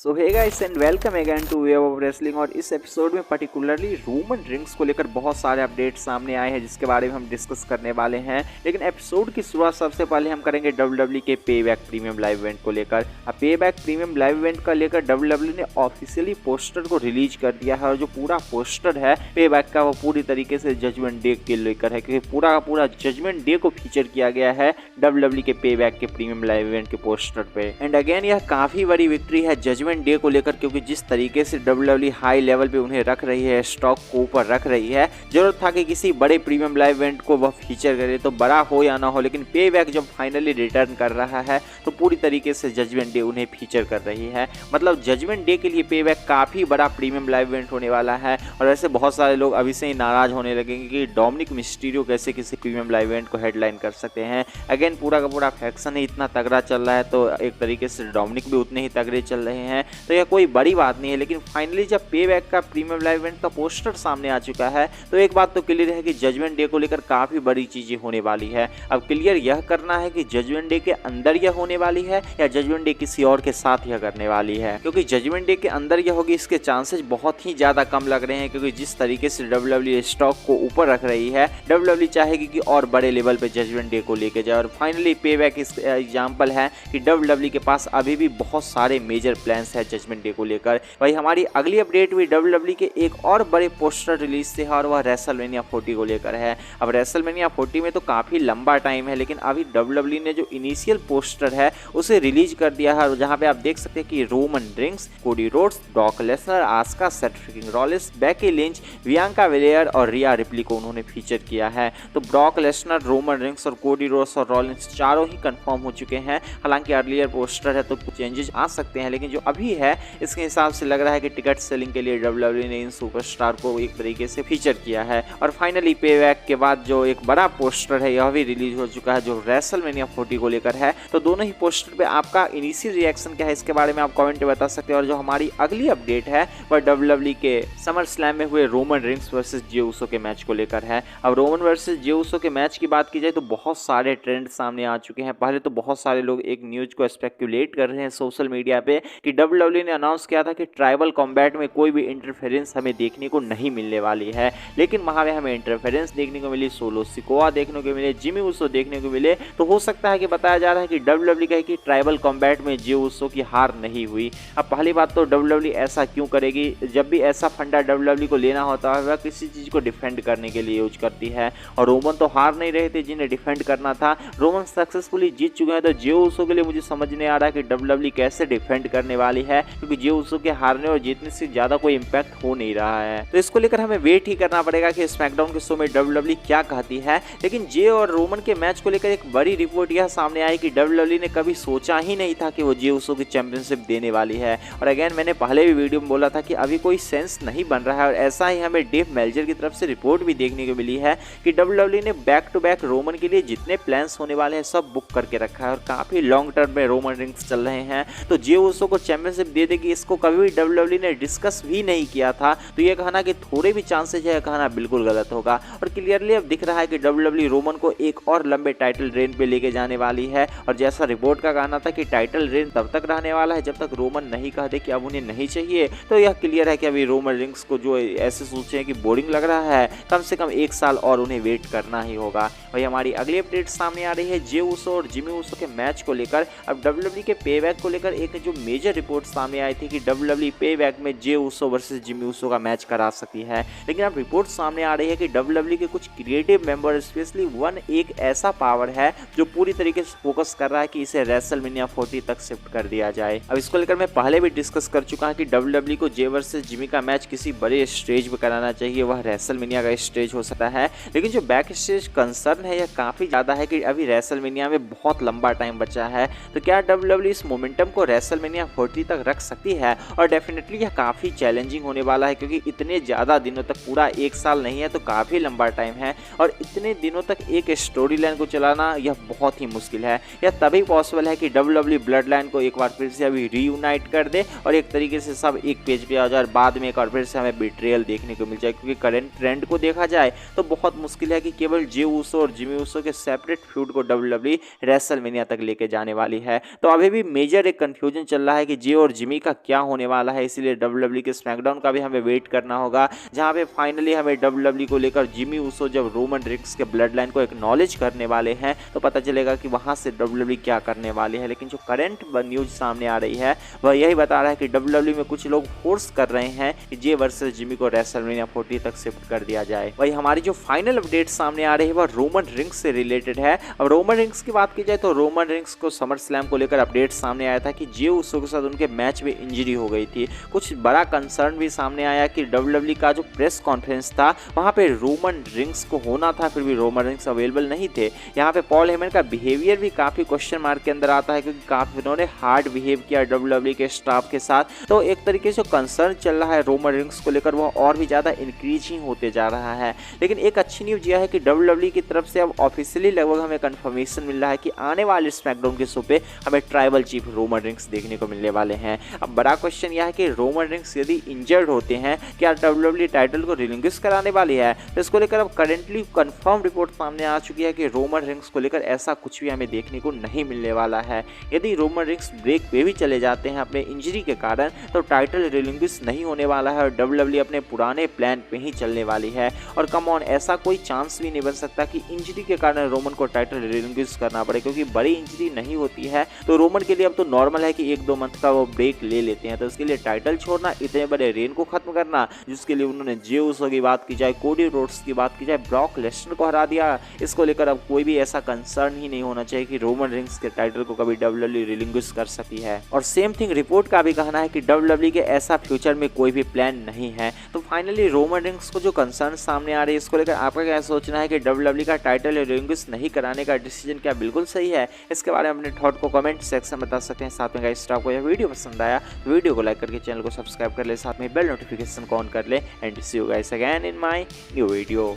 So hey guys and welcome again to Way of Wrestling. और इस episode में particularly Roman rings को लेकर बहुत सारे अपडेट्स सामने आए हैं जिसके बारे में हम डिस्कस करने वाले हैं। लेकिन एपिसोड की शुरुआत सबसे पहले हम करेंगे डब्ल्यूडब्ल्यू के पे बैक प्रीमियम लाइव इवेंट को लेकर। अब पे बैक प्रीमियम लाइव इवेंट का लेकर डब्ल्यूडब्ल्यू ने ऑफिशियली पोस्टर को रिलीज कर दिया है और जो पूरा पोस्टर है पे बैक का वो पूरी तरीके से जजमेंट डे के लेकर है, क्योंकि पूरा का पूरा जजमेंट डे को फीचर किया गया है डब्ल्यूडब्ल्यू के पे बैक के प्रीमियम लाइव इवेंट के पोस्टर पे। एंड अगेन यह काफी बड़ी विक्ट्री है जजमेंट डे को लेकर, क्योंकि जिस तरीके से डब्ल्यूडब्ल्यू हाई लेवल पे उन्हें रख रही है, स्टॉक को ऊपर रख रही है, जरूरत था कि किसी बड़े प्रीमियम लाइव इवेंट को वह फीचर करे, तो बड़ा हो या ना हो, लेकिन पे बैक जब फाइनली रिटर्न कर रहा है तो पूरी तरीके से जजमेंट डे उन्हें फीचर कर रही है। मतलब जजमेंट डे के लिए पे बैक काफी बड़ा प्रीमियम लाइव इवेंट होने वाला है। और ऐसे बहुत सारे लोग अभी से ही नाराज होने लगेंगे कि डोमिनिक मिस्टीरियो कैसे किसी प्रीमियम लाइव इवेंट को हेडलाइन कर सकते हैं। अगेन पूरा का पूरा फैक्शन ही इतना तगड़ा चल रहा है, तो एक तरीके से डोमिनिक भी उतने ही तगड़े चल रहे हैं, तो यह कोई बड़ी बात नहीं है। लेकिन फाइनली जब पे बैक का प्रीमियम लाइव इवेंट का पोस्टर सामने आ चुका है तो एक बात तो क्लियर है कि जजमेंट डे को लेकर काफी बड़ी चीजें होने वाली है। अब क्लियर यह करना है कि जजमेंट डे के अंदर यह होने वाली है या जजमेंट डे किसी और के साथ यह करने वाली है, क्योंकि जजमेंट डे के अंदर यह होगी इसके चांसेस बहुत ही ज्यादा कम लग रहे हैं, क्योंकि जिस तरीके से डब्ल्यूडब्ल्यू स्टॉक को ऊपर रख रही है, डब्ल्यूडब्ल्यू चाहेगी कि और बड़े लेवल पे जजमेंट डे को लेके जाए। और फाइनली पे बैक इस एग्जांपल है कि डब्ल्यूडब्ल्यू के पास अभी भी बहुत सारे मेजर प्लान्स है जजमेंट डे को लेकर। भाई हमारी अगली अपडेट भी डब्ल्यूडब्ल्यू के एक और बड़े पोस्टर रिलीज से है और वह रेसलमेनिया 40 को लेकर है। अब रेसलमेनिया 40 में तो काफी लंबा टाइम है, लेकिन अभी डब्ल्यूडब्ल्यू ने जो इनिशियल पोस्टर है उसे रिलीज कर दिया है, जहां पे आप देख सकते हैं कि Roman Reigns, Cody Rhodes, Brock Lesnar, Asuka, Seth freaking Rollins, Becky Lynch, Bianca Belair और रिया रिप्ली को उन्होंने फीचर किया है। तो ब्रॉक लेसनर, रोमन रिंग्स और कोडी रोड्स और रॉलिंस चारों ही कंफर्म हो चुके हैं। हालांकि अर्लियर पोस्टर है तो कुछ चेंजेस आ सकते हैं, लेकिन जो अभी है इसके हिसाब से लग रहा है कि टिकट सेलिंग के लिए डब्ल्यूडब्ल्यू ने इन सुपरस्टार को एक तरीके से फीचर किया है। और फाइनली पे बैक के बाद जो एक बड़ा पोस्टर है यह भी रिलीज हो चुका है जो रेसलमेनिया 40 को लेकर है। तो दोनों ही पोस्टर पे आपका इनिशियल रिएक्शन क्या है इसके बारे में आप कमेंट में बता सकते हैं। और जो हमारी अगली अपडेट है वह डब्ल्यूडब्ल्यू के समर स्लैम में हुए रोमन रिंग्स वर्सेस जे उसो के मैच को लेकर है। अब रोमन वर्सेस जे उसो के मैच की बात की जाए तो बहुत सारे ट्रेंड सामने आ चुके हैं। पहले तो बहुत सारे लोग एक न्यूज को स्पेक्युलेट कर रहे हैं सोशल मीडिया पे कि डब्ल्यूडब्ल्यू ने अनाउंस किया था कि ट्राइबल कॉम्बैट में कोई भी इंटरफेरेंस हमें देखने को नहीं मिलने वाली है, लेकिन वहां में हमें इंटरफेरेंस देखने को मिली, सोलो सिकोआ देखने को मिले, जिमी उसो देखने को मिले। तो हो सकता है कि बताया जा रहा है कि डब्ल्यूडब्ल्यू कहे कि ट्राइबल कॉम्बैट में जे उसो की हार नहीं हुई। अब पहली बात तो डब्ल्यूडब्ल्यू ऐसा क्यों करेगी? जब भी ऐसा फंडा डब्ल्यूडब्ल्यू को लेना होता है वह किसी चीज को डिफेंड करने के लिए यूज करती है, और रोमन तो हार नहीं रहे थे जिन्हें डिफेंड करना था, रोमन सक्सेसफुली जीत चुके हैं। तो जे उसो के लिए मुझे समझ नहीं आ रहा है कि डब्ल्यूडब्ल्यू कैसे डिफेंड करने वाली है, क्योंकि जे उसो के हारने और जीतने से ज्यादा कोई इंपैक्ट हो नहीं रहा है। तो इसको लेकर हमें वेट ही करना पड़ेगा कि स्मैकडाउन के शो में डब्ल्यूडब्ल्यू क्या कहती है। लेकिन जे और रोमन के मैच को लेकर एक बड़ी रिपोर्ट यह सामने आई कि डब्ल्यूडब्ल्यू ने कभी सोचा ही नहीं था कि वो जे उसो की चैंपियनशिप देने वाली है। और अगेन मैंने पहले भी वीडियो में बोला था कि अभी कोई सेंस नहीं बन रहा है, और ऐसा ही हमें डेव मेल्जर की तरफ से रिपोर्ट भी देखने को मिली है कि डब्ल्यूडब्ल्यू ने बैक टू बैक रोमन के लिए जितने प्लान्स होने वाले हैं सब बुक करके रखा है, और काफी लॉन्ग टर्म में रोमन रिंग्स चल रहे हैं। तो जे उसो को चैंपियनशिप दे देगी इसको कभी भी डब्ल्यूडब्ल्यू ने डिस्कस भी नहीं किया था, तो यह कहना कि थोड़े भी चांसेस है कहना बिल्कुल गलत होगा। और क्लियरली अब दिख रहा है कि डब्ल्यूडब्ल्यू रोमन को एक और लंबे टाइटल रेन पे लेके जाने वाली है। और जैसा रिपोर्ट का कहना था कि टाइटल रेन तब तक रहने वाला है जब तक रोमन नहीं कह दे कि अब उन्हें नहीं चाहिए। तो यह क्लियर है कि अभी रोमन रिंग्स को जो ऐसे सोचे हैं कि बोरिंग लग रहा है, कम से कम एक साल और उन्हें वेट करना ही होगा। वही हमारी अगली अपडेट सामने आ रही है जे उसो और जिमी उसो के मैच को लेकर। अब डब्ल्यूडब्ल्यू के पे बैक को लेकर एक जो मेजर रिपोर्ट सामने आई थी कि डब्ल्यूडब्ल्यू पे बैक में जे उसो वर्सेस जिमी उसो का मैच करा सकती है, लेकिन अब रिपोर्ट सामने आ रही है कि डब्ल्यूडब्ल्यू के कुछ क्रिएटिव मेंबर स्पेशली वन एक ऐसा पावर है जो पूरी तरीके से फोकस कर रहा है कि इसे रेसलमेनिया 40 तक शिफ्ट कर दिया जाए। अब इसको लेकर मैं पहले भी डिस्कस कर चुका हूं कि डब्ल्यूडब्ल्यू को जे वर्सेस जिमी का मैच किसी बड़े स्टेज पे कराना चाहिए, वह रेसलमेनिया का स्टेज हो सकता है। लेकिन जो बैक स्टेज कंसर्न है यह काफी ज्यादा है कि अभी रेसलमेनिया में बहुत लंबा टाइम बचा है, तो क्या डब्ल्यूडब्ल्यू इस मोमेंटम को रेसलमेनिया 40 तक रख सकती है? और डेफिनेटली यह काफी चैलेंजिंग होने वाला है, क्योंकि इतने ज्यादा दिनों तक, पूरा एक साल नहीं है तो काफी लंबा टाइम है, और इतने दिनों तक एक स्टोरी लाइन को चलाना यह बहुत ही मुश्किल है। यह तभी पॉसिबल है कि डब्ल्यूडब्ल्यू ब्लड लाइन को एक बार फिर से अभी रीयूनाइट कर दे और एक तरीके से सब एक पेज पे आ जाए, और बाद में एक बार फिर से हमें बिट्रेयल देखने को मिल जाए। क्योंकि करंट ट्रेंड को देखा जाए तो बहुत मुश्किल है कि केवल जे उसो और जिमी उसो के सेपरेट फ्यूड को डब्ल्यूडब्ल्यू रेसलमेनिया तक लेके जाने वाली है। तो अभी भी मेजर एक कंफ्यूजन चल रहा है कि जे और जिमी का क्या होने वाला है, इसीलिए WWE के स्मैकडाउन का भी हमें वेट करना होगा, जहां पे फाइनली हमें WWE को लेकर जिमी ऊसो जब रोमन रिंग्स के ब्लड लाइन को एक्नॉलेज करने वाले हैं तो पता चलेगा कि वहां से WWE क्या करने वाली है। लेकिन जो करंट न्यूज सामने आ रही है वह यही बता रहा है कि WWE में कुछ लोग फोर्स कर रहे हैं कि जे वर्सेस जिमी को रेसलमेनिया 40 तक शिफ्ट कर दिया जाए। वही हमारी जो फाइनल अपडेट सामने आ रही है वह रोमन रिंग्स से रिलेटेड है। अब रोमन रिंग्स की बात की जाए तो रोमन रिंग्स को समर स्लैम को लेकर अपडेट सामने आया था कि जे उसो के साथ उनके मैच में इंजरी हो गई थी। कुछ बड़ा कंसर्न भी सामने आया कि WWE का जो प्रेस कॉन्फ्रेंस था वहां पे रोमन रिंग्स को होना था, फिर भी रोमन रिंग्स अवेलेबल नहीं थे। यहाँ पे पॉल हेमन का बिहेवियर भी काफी क्वेश्चन मार्क के अंदर आता है, क्योंकि काफी उन्होंने हार्ड बिहेव किया WWE के स्टाफ के साथ। तो एक तरीके से कंसर्न चल रहा है रोमन रिंग्स को लेकर वो और भी ज्यादा इंक्रीज ही होते जा रहा है। लेकिन एक अच्छी न्यूज यह है कि WWE की तरफ से अब ऑफिशियली लगभग हमें कंफर्मेशन मिल रहा है कि आने वाले स्मैकडाउन के शो पे हमें ट्राइबल चीफ रोमन रिंग्स देखने को मिलने वाले हैं। अब बड़ा क्वेश्चन यह है कि रोमन रिंग्स यदि इंजर्ड होते हैं क्या WWE टाइटल को रिलिंग्विश कराने वाली है, तो इसको लेकर अब करेंटली कंफर्म रिपोर्ट सामने आ चुकी है कि रोमन रिंग्स को लेकर ऐसा कुछ भी हमें देखने को नहीं मिलने वाला है। यदि रोमन रिंग्स ब्रेक पे भी चले जाते हैं अपने इंजरी के कारण तो टाइटल रिलिंग्विश नहीं होने वाला है और WWE अपने पुराने प्लान पे ही चलने वाली है। और कम ऑन, ऐसा कोई चांस भी नहीं बन सकता कि इंजरी के कारण रोमन को टाइटल रिलिंग्विश करना पड़े, क्योंकि बड़ी इंजरी नहीं होती है तो रोमन के लिए अब तो नॉर्मल है कि 1-2 मंथ का वो ब्रेक ले लेते हैं। तो उसके लिए टाइटल छोड़ना, इतने बड़े रेन को खत्म करना, जिसके लिए उन्होंने जे उसो की बात की जाए, कोडी रोड्स की बात की जाए, ब्रॉक लेसनर को हरा दिया, इसको लेकर अब कोई भी ऐसा कंसर्न ही नहीं होना चाहिए कि रोमन रिंग्स के टाइटल को कभी WWE रिलिंग्विश कर सकती है। और सेम थिंग रिपोर्ट का भी कहना है कि WWE के ऐसा फ्यूचर में कोई भी प्लान नहीं है। तो फाइनली रोमन रिंग्स को जो कंसर्न सामने आ रही है इसको लेकर आपका क्या सोचना है कि WWE का टाइटल रिलिंग्विश नहीं कराने का डिसीजन क्या बिल्कुल सही है? इसके बारे में अपने थॉट को कमेंट सेक्शन में बता सकते हैं। साथ में गाइस, आपको यह वीडियो पसंद आया तो वीडियो को लाइक करके चैनल को सब्सक्राइब कर ले, साथ में बेल नोटिफिकेशन को ऑन कर ले। And see you guys again in my new video.